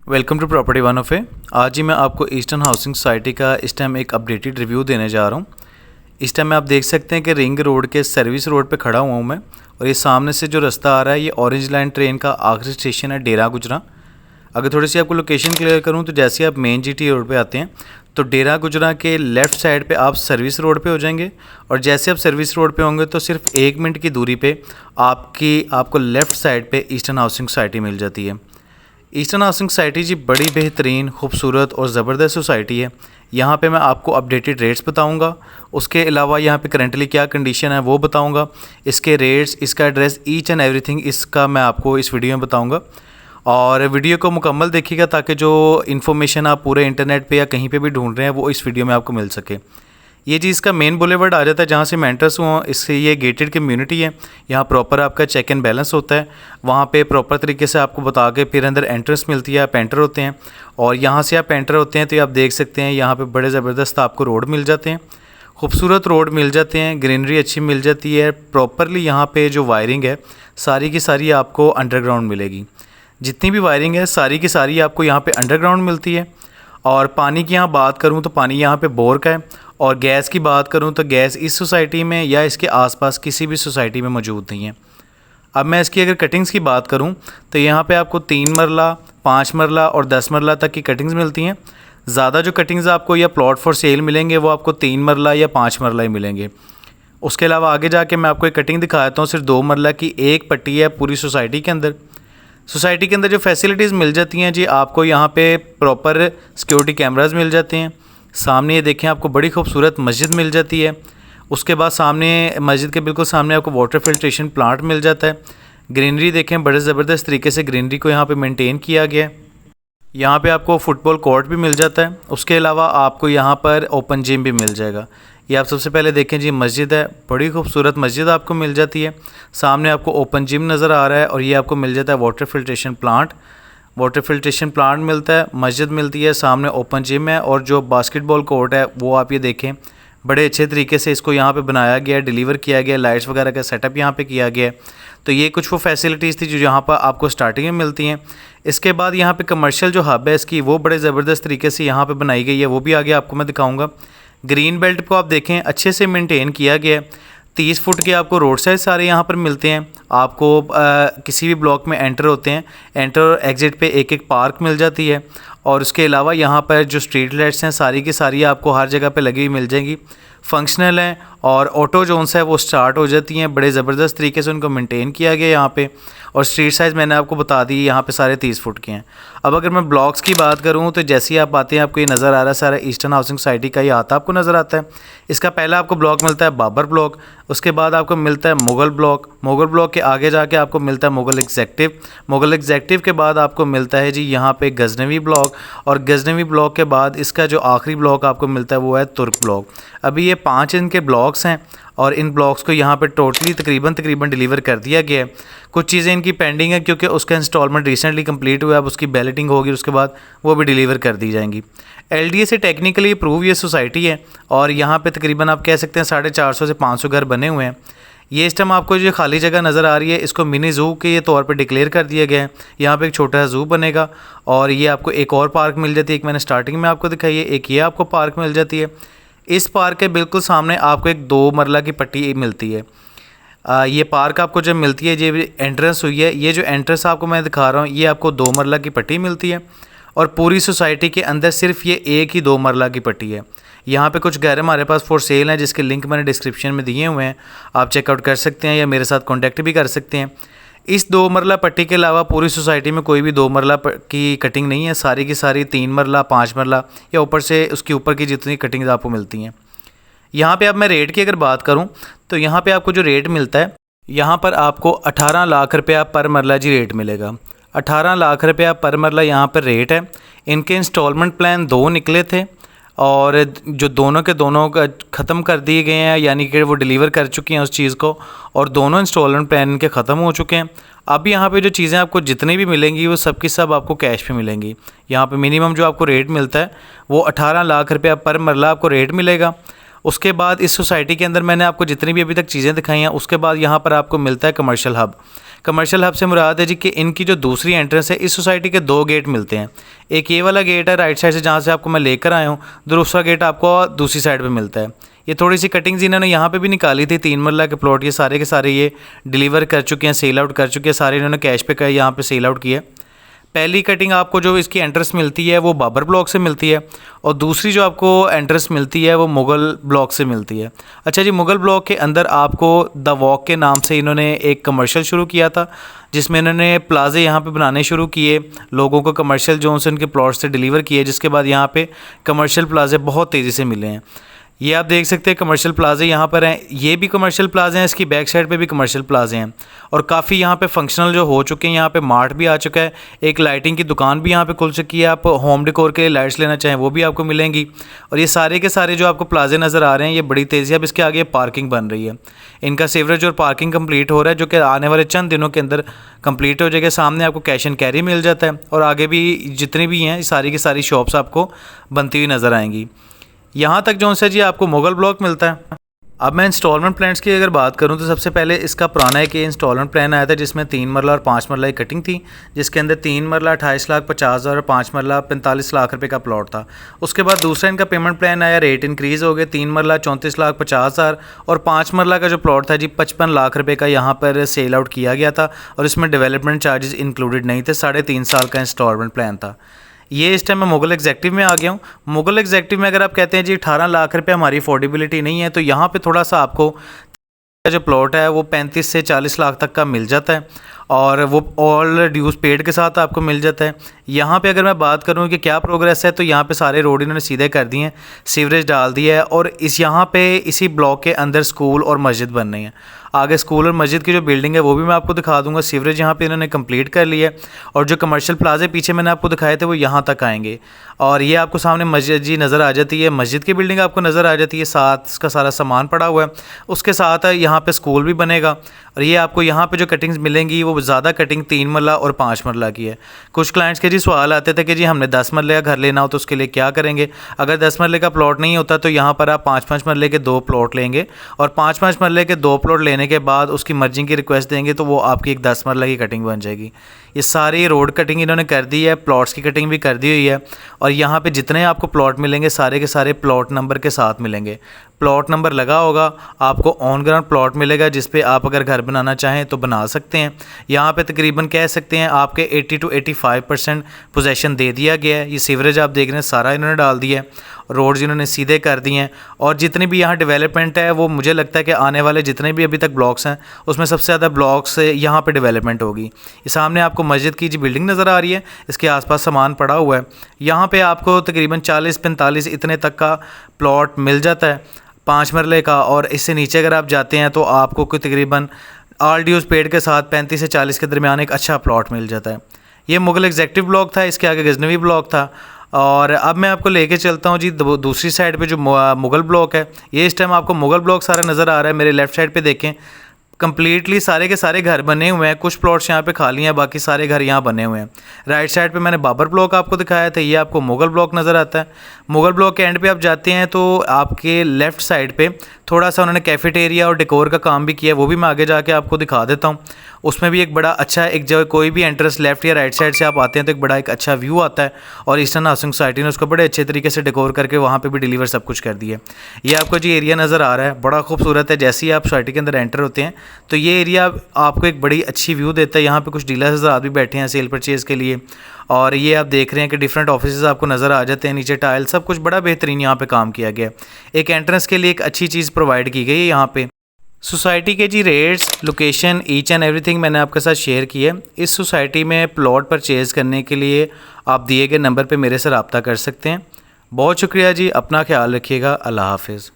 Welcome to property one of a. आज ही मैं आपको ईस्टर्न हाउसिंग सोसाइटी का इस टाइम एक अपडेटेड रिव्यू देने जा रहा हूँ। इस टाइम में आप देख सकते हैं कि रिंग रोड के सर्विस रोड पे खड़ा हुआ हूँ मैं, और ये सामने से जो रास्ता आ रहा है ये ऑरेंज लाइन ट्रेन का आखिरी स्टेशन है डेरा गुजरा। अगर थोड़ी सी आपको लोकेशन क्लियर करूँ तो जैसे आप मेन जीटी रोड पे आते हैं तो डेरा गुजरा के लेफ़्ट साइड पे आप सर्विस रोड पे हो जाएंगे, और जैसे आप सर्विस रोड पे होंगे तो सिर्फ 1 मिनट की दूरी पे आपको लेफ़्ट साइड पे ईस्टर्न हाउसिंग सोसाइटी मिल जाती है। ईस्टर्न हाउसिंग सोसाइटी जी बड़ी बेहतरीन, खूबसूरत और ज़बरदस्त सोसाइटी है। यहाँ पे मैं आपको अपडेटेड रेट्स बताऊँगा, उसके अलावा यहाँ पे करंटली क्या कंडीशन है वो बताऊँगा, इसके रेट्स, इसका एड्रेस, ईच एंड एवरीथिंग इसका मैं आपको इस वीडियो में बताऊँगा। और वीडियो को मुकम्मल देखिएगा ताकि जो इन्फॉर्मेशन आप पूरे इंटरनेट पे या कहीं पे भी ढूंढ रहे हैं वो इस वीडियो में आपको मिल सके। ये जी इसका मेन बुलेवर्ड आ जाता है जहाँ से मैं एंटर्स हुआ। इससे ये गेटेड कम्युनिटी है, यहाँ प्रॉपर आपका चेक एंड बैलेंस होता है। वहाँ पे प्रॉपर तरीके से आपको बता के फिर अंदर एंट्रेंस मिलती है, आप एंटर होते हैं। और यहाँ से आप एंटर होते हैं तो आप देख सकते हैं यहाँ पे बड़े ज़बरदस्त आपको रोड मिल जाते हैं, खूबसूरत रोड मिल जाते हैं, ग्रीनरी अच्छी मिल जाती है। प्रॉपरली यहाँ पे जो वायरिंग है सारी की सारी आपको अंडरग्राउंड मिलेगी। जितनी भी वायरिंग है सारी की सारी आपको यहाँ पे अंडरग्राउंड मिलती है। और पानी की यहाँ बात करूँ तो पानी यहाँ पे बोर का है, और गैस की बात करूँ तो गैस इस सोसाइटी में या इसके आसपास किसी भी सोसाइटी में मौजूद नहीं है। अब मैं इसकी अगर कटिंग्स की बात करूँ तो यहाँ पे आपको 3 मरला, 5 मरला और 10 मरला तक की कटिंग्स मिलती हैं। ज़्यादा जो कटिंग्स आपको या प्लॉट फॉर सेल मिलेंगे वो आपको 3 मरला या 5 मरला ही मिलेंगे। उसके अलावा आगे जाके मैं आपको एक कटिंग दिखाता हूँ, सिर्फ 2 मरला की एक पट्टी है पूरी सोसाइटी के अंदर। सोसाइटी के अंदर जो फैसिलिटीज़ मिल जाती हैं जी, आपको यहाँ पे प्रॉपर सिक्योरिटी कैमरास मिल जाते हैं। सामने ये देखें आपको बड़ी खूबसूरत मस्जिद मिल जाती है। उसके बाद सामने मस्जिद के बिल्कुल सामने आपको वाटर फिल्ट्रेशन प्लांट मिल जाता है। ग्रीनरी देखें, बड़े ज़बरदस्त तरीके से ग्रीनरी को यहाँ पे मेंटेन किया गया है। यहाँ पे आपको फुटबॉल कोर्ट भी मिल जाता है। उसके अलावा आपको यहाँ पर ओपन जिम भी मिल जाएगा। ये आप सबसे पहले देखें जी, मस्जिद है, बड़ी खूबसूरत मस्जिद आपको मिल जाती है। सामने आपको ओपन जिम नज़र आ रहा है, और ये आपको मिल जाता है water filtration plant. Water filtration plant मिलता है, मस्जिद मिलती है, सामने ओपन जिम है, और जो बास्केटबॉल कोर्ट है वो आप ये देखें बड़े अच्छे तरीके से इसको यहाँ पे बनाया गया है, डिलीवर किया गया, लाइट्स वगैरह का सेटअप यहाँ पे किया गया है। तो ये कुछ वो फैसिलिटीज़ थी जो यहाँ पर आपको स्टार्टिंग में मिलती हैं। इसके बाद यहाँ पे कमर्शियल जो हब है इसकी वो बड़े ज़बरदस्त तरीके से यहाँ पे बनाई गई है, वो भी आगे आपको मैं दिखाऊँगा। ग्रीन बेल्ट को आप देखें अच्छे से मेंटेन किया गया है। 30 फुट के आपको रोड साइड सारे यहाँ पर मिलते हैं। आपको किसी भी ब्लॉक में एंटर होते हैं, एंटर और एग्ज़िट पे एक एक पार्क मिल जाती है। और उसके अलावा यहाँ पर जो स्ट्रीट लाइट्स हैं सारी की सारी आपको हर जगह पे लगी हुई मिल जाएंगी, फंक्शनल हैं। और ऑटो जोन्स है वो स्टार्ट हो जाती हैं, बड़े ज़बरदस्त तरीके से उनको मेंटेन किया गया यहाँ पे। और स्ट्रीट साइज़ मैंने आपको बता दी यहाँ पे सारे 30 फुट के हैं। अब अगर मैं ब्लॉक्स की बात करूँ तो जैसे ही आप आते हैं आपको ये नज़र आ रहा है सारा ईस्टर्न हाउसिंग सोसाइटी का ये आता आपको नज़र आता है। इसका पहला आपको ब्लॉक मिलता है बाबर ब्लॉक, उसके बाद आपको मिलता है मुग़ल ब्लॉक, मुग़ल ब्लॉक के आगे जाके आपको मिलता है मुग़ल एग्जेक्टिव, मुग़ल एग्जेक्टिव के बाद आपको मिलता है जी यहाँ पे गजनवी ब्लॉक, और गजनवी ब्लॉक के बाद इसका जो आखिरी ब्लॉक आपको मिलता है वो है तुर्क ब्लॉक। अभी ये 5 इनके ब्लॉक्स हैं, और इन ब्लॉक्स को यहाँ पे टोटली तकरीबन डिलीवर कर दिया गया है। कुछ चीज़ें इनकी पेंडिंग है क्योंकि उसका इंस्टॉलमेंट रिसेंटली कंप्लीट हुआ है, अब उसकी बैलेटिंग होगी, उसके बाद वो भी डिलीवर कर दी जाएंगी। एलडीए से टेक्निकली अप्रूव ये सोसाइटी है, और यहाँ पे तकरीबन आप कह सकते हैं 450 से 500 घर बने हुए हैं। ये इस टाइम आपको जो खाली जगह नज़र आ रही है इसको मिनी ज़ू के तौर पे डिक्लेयर कर दिया गया है। यहाँ पे एक छोटा सा ज़ू बनेगा, और ये आपको एक और पार्क मिल जाती है, एक मैंने स्टार्टिंग में आपको दिखाई है, एक ये आपको पार्क मिल जाती है। इस पार्क के बिल्कुल सामने आपको एक 2 मरला की पट्टी मिलती है। ये पार्क आपको जब मिलती है, ये एंट्रेंस हुई है, ये जो एंट्रेंस आपको मैं दिखा रहा हूँ ये आपको 2 मरला की पट्टी मिलती है। और पूरी सोसाइटी के अंदर सिर्फ ये एक ही 2 मरला की पट्टी है। यहाँ पे कुछ घर हमारे पास फॉर सेल हैं जिसके लिंक मैंने डिस्क्रिप्शन में दिए हुए हैं, आप चेकआउट कर सकते हैं या मेरे साथ कॉन्टैक्ट भी कर सकते हैं। इस 2 मरला पट्टी के अलावा पूरी सोसाइटी में कोई भी 2 मरला की कटिंग नहीं है, सारी की सारी 3 मरला, 5 मरला या ऊपर से उसके ऊपर की जितनी कटिंग्स आपको मिलती हैं। यहाँ पे अब मैं रेट की अगर बात करूँ तो यहाँ पे आपको जो रेट मिलता है, यहाँ पर आपको 18 लाख रुपया पर मरला जी रेट मिलेगा। 18 लाख रुपया पर मरला यहाँ पर रेट है। इनके इंस्टॉलमेंट प्लान 2 निकले थे, और जो दोनों के दोनों ख़त्म कर दिए गए हैं, यानी कि वो डिलीवर कर चुके हैं उस चीज़ को, और दोनों इंस्टॉलमेंट प्लान इनके ख़त्म हो चुके हैं। अब यहाँ पे जो चीज़ें आपको जितनी भी मिलेंगी वो सब की सब आपको कैश पे मिलेंगी। यहाँ पे मिनिमम जो आपको रेट मिलता है वो 18 लाख रुपया पर मरला आपको रेट मिलेगा। उसके बाद इस सोसाइटी के अंदर मैंने आपको जितनी भी अभी तक चीज़ें दिखाई हैं, उसके बाद यहाँ पर आपको मिलता है कमर्शियल हब। कमर्शियल हब से मुराद है जी कि इनकी जो दूसरी एंट्रेंस है, इस सोसाइटी के 2 गेट मिलते हैं। एक ये वाला गेट है राइट साइड से जहाँ से आपको मैं लेकर आया हूँ, दूसरा गेट आपको दूसरी साइड पे मिलता है। ये थोड़ी सी कटिंग्स इन्होंने यहाँ पे भी निकाली थी। 3 मरला के प्लॉट ये सारे के सारे ये डिलीवर कर चुके हैं, सेल आउट कर चुके हैं, सारे इन्होंने कैश पे का यहाँ पे सेल आउट किया। पहली कटिंग आपको जो इसकी एंट्रेंस मिलती है वो बाबर ब्लॉक से मिलती है, और दूसरी जो आपको एंट्रेंस मिलती है वो मुग़ल ब्लॉक से मिलती है। अच्छा जी, मुग़ल ब्लॉक के अंदर आपको द वॉक के नाम से इन्होंने एक कमर्शियल शुरू किया था, जिसमें इन्होंने प्लाजे यहाँ पे बनाने शुरू किए, लोगों को कमर्शियल जोन से उनके प्लॉट से डिलीवर किए, जिसके बाद यहाँ पे कमर्शियल प्लाजे बहुत तेज़ी से मिले हैं। ये आप देख सकते हैं कमर्शियल प्लाजे यहाँ पर हैं, ये भी कमर्शियल प्लाजे हैं, इसकी बैक साइड पे भी कमर्शियल प्लाजे हैं, और काफ़ी यहाँ पे फंक्शनल जो हो चुके हैं। यहाँ पे मार्ट भी आ चुका है, एक लाइटिंग की दुकान भी यहाँ पे खुल चुकी है। आप होम डेकोर के लिए लाइट्स लेना चाहें वो भी आपको मिलेंगी। और ये सारे के सारे जो आपको प्लाजे नज़र आ रहे हैं ये बड़ी तेज़ी, अब इसके आगे पार्किंग बन रही है। इनका सीवरेज और पार्किंग कम्प्लीट हो रहा है, जो कि आने वाले चंद दिनों के अंदर कम्प्लीट हो जाएगा। सामने आपको कैश एंड कैरी मिल जाता है, और आगे भी जितनी भी हैं सारी की सारी शॉप्स आपको बनती हुई नज़र आएंगी। यहाँ तक जो है जी आपको मुग़ल ब्लॉक मिलता है। अब मैं इंस्टॉलमेंट प्लान्स की अगर बात करूँ तो सबसे पहले इसका पुराना एक इंस्टॉलमेंट प्लान आया था, जिसमें 3 मरला और 5 मरला की कटिंग थी, जिसके अंदर 3 मरला 28,50,000 और 5 मरला 45 लाख रुपए का प्लॉट था। उसके बाद दूसरा इनका पेमेंट प्लान आया, रेट इंक्रीज़ हो गए, 3 मरला 34,50,000 और 5 मरला का जो प्लॉट था जी 55 लाख रुपये का यहाँ पर सेल आउट किया गया था, और इसमें डेवलपमेंट चार्जेस इंक्लूडेड नहीं थे। 3.5 साल का इंस्टॉलमेंट प्लान था। ये इस टाइम मैं मुग़ल एग्जेक्टिव में आ गया हूँ। मुग़ल एग्जेक्टिव में अगर आप कहते हैं जी 18 लाख रुपये हमारी अफोर्डेबिलिटी नहीं है, तो यहाँ पे थोड़ा सा आपको जो प्लॉट है वो 35 से 40 लाख तक का मिल जाता है, और वो ऑल ड्यूज पेड के साथ आपको मिल जाता है। यहाँ पे अगर मैं बात करूँ कि क्या प्रोग्रेस है, तो यहाँ पे सारे रोड इन्होंने सीधे कर दिए हैं, सीवरेज डाल दिया है, और इस यहाँ पे इसी ब्लॉक के अंदर स्कूल और मस्जिद बन रही है। आगे स्कूल और मस्जिद की जो बिल्डिंग है वो भी मैं आपको दिखा दूंगा। सीवरेज यहाँ पे इन्होंने कंप्लीट कर लिया है, और जो कमर्शियल प्लाजे पीछे मैंने आपको दिखाए थे वो यहाँ तक आएंगे। और ये आपको सामने मस्जिद जी नज़र आ जाती है, मस्जिद की बिल्डिंग आपको नज़र आ जाती है, साथ इसका सारा सामान पड़ा हुआ है। उसके साथ यहाँ पे स्कूल भी बनेगा, और ये आपको यहाँ पे जो कटिंग्स मिलेंगी वो ज़्यादा कटिंग 3 मरला और 5 मरला की है। कुछ क्लाइंट्स के जी सवाल आते थे कि जी हमने 10 मरले का घर लेना हो तो उसके लिए क्या करेंगे। अगर 10 मरले का प्लॉट नहीं होता तो यहाँ पर आप 5-5 मरले के 2 प्लॉट लेंगे, और 5-5 मरले के 2 प्लॉट लेने के बाद उसकी मर्जिंग की रिक्वेस्ट देंगे तो वो आपकी एक 10 मरला की कटिंग बन जाएगी। ये सारी रोड कटिंग इन्होंने कर दी है, प्लॉट्स की कटिंग भी कर दी हुई है, और यहाँ पे जितने आपको प्लॉट मिलेंगे सारे के सारे प्लॉट नंबर के साथ मिलेंगे। प्लॉट नंबर लगा होगा, आपको ऑन ग्राउंड प्लॉट मिलेगा, जिस पे आप अगर घर बनाना चाहें तो बना सकते हैं। यहाँ पे तकरीबन कह सकते हैं आपके 80 to 85% पोजेसन दे दिया गया है। ये सीवरेज आप देख रहे हैं सारा इन्होंने डाल दिया है, रोड्स इन्होंने सीधे कर दिए हैं, और जितनी भी यहाँ डेवलपमेंट है वो मुझे लगता है कि आने वाले जितने भी अभी तक ब्लॉक्स हैं उसमें सबसे ज़्यादा ब्लॉक्स यहाँ पे डेवलपमेंट होगी। ये सामने आपको मस्जिद की जी बिल्डिंग नज़र आ रही है, इसके आसपास सामान पड़ा हुआ है। यहाँ पे आपको तकरीबन 40-45 इतने तक का प्लॉट मिल जाता है 5 मरले का, और इससे नीचे अगर आप जाते हैं तो आपको कोई तकरीबन ऑल ड्यूज पेड के साथ 35 से 40 के दरमियान एक अच्छा प्लॉट मिल जाता है। ये मुग़ल एग्जेक्टिव ब्लॉक था, इसके आगे गजनवी ब्लॉक था। और अब मैं आपको लेके चलता हूँ जी दूसरी साइड पे जो मुग़ल ब्लॉक है। ये इस टाइम आपको मुग़ल ब्लॉक सारा नज़र आ रहा है। मेरे लेफ़्ट साइड पे देखें, कंप्लीटली सारे के सारे घर बने हुए हैं, कुछ प्लॉट्स यहाँ पे खाली हैं, बाकी सारे घर यहाँ बने हुए हैं। राइट साइड पे मैंने बाबर ब्लॉक आपको दिखाया था, ये आपको मुग़ल ब्लॉक नज़र आता है। मुग़ल ब्लॉक के एंड पे आप जाते हैं तो आपके लेफ़्ट साइड पे थोड़ा सा उन्होंने कैफेटेरिया और डेकोर का काम भी किया है, वो भी मैं आगे जाके आपको दिखा देता हूँ। उसमें भी एक बड़ा अच्छा एक जगह कोई भी एंट्रेंस लेफ़्ट या राइट साइड से आप आते हैं तो एक बड़ा एक अच्छा व्यू आता है, और ईस्टर्न हाउसिंग सोसाइटी ने उसको बड़े अच्छे तरीके से डेकोर करके वहाँ पे भी डिलीवर सब कुछ कर दिया। ये आपको जो एरिया नज़र आ रहा है बड़ा खूबसूरत है। जैसे ही आप सोसाइटी के अंदर एंटर होते हैं तो ये एरिया आपको एक बड़ी अच्छी व्यू देता है। यहाँ पे कुछ डीलर्स हज़रात भी बैठे हैं सेल परचेज़ के लिए, और ये आप देख रहे हैं कि डिफरेंट ऑफिसेज आपको नज़र आ जाते हैं, नीचे टाइल सब कुछ बड़ा बेहतरीन यहाँ पे काम किया गया। एक एंट्रेंस के लिए एक अच्छी चीज़ प्रोवाइड की गई है यहाँ पे। सोसाइटी के जी rates, location, each and everything मैंने आपके साथ शेयर की है। इस सोसाइटी में प्लॉट परचेज़ करने के लिए आप दिए गए नंबर पे मेरे से रब्ता कर सकते हैं। बहुत शुक्रिया जी, अपना ख्याल रखिएगा। अल्लाह हाफिज़।